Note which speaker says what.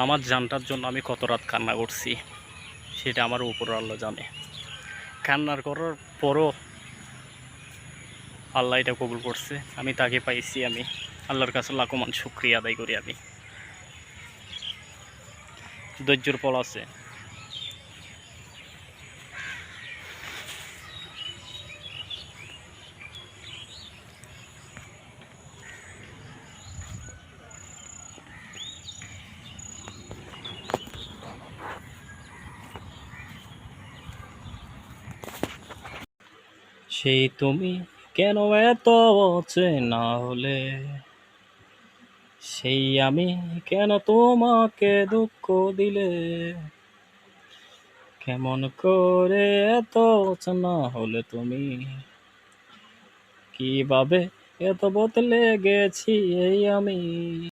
Speaker 1: আমার জানটার জন্য আমি কত রাত কান্না করছি সেটা আমার উপর আল্লাহ জানে। কান্নার করার পরও আল্লাহ এটা কবুল করছে, আমি তাকে পাইছি। আমি আল্লাহর কাছে লাখো শুকরিয়া আদায় করি। আমি ধৈর্যর ফল আছে। সেই তুমি কেন এত অচেনা হলে, সেই আমি কেন তোমাকে দুঃখ দিলে, কেমন করে এত অচেনা হলে তুমি, কিভাবে এত বদলে গেছি এই আমি।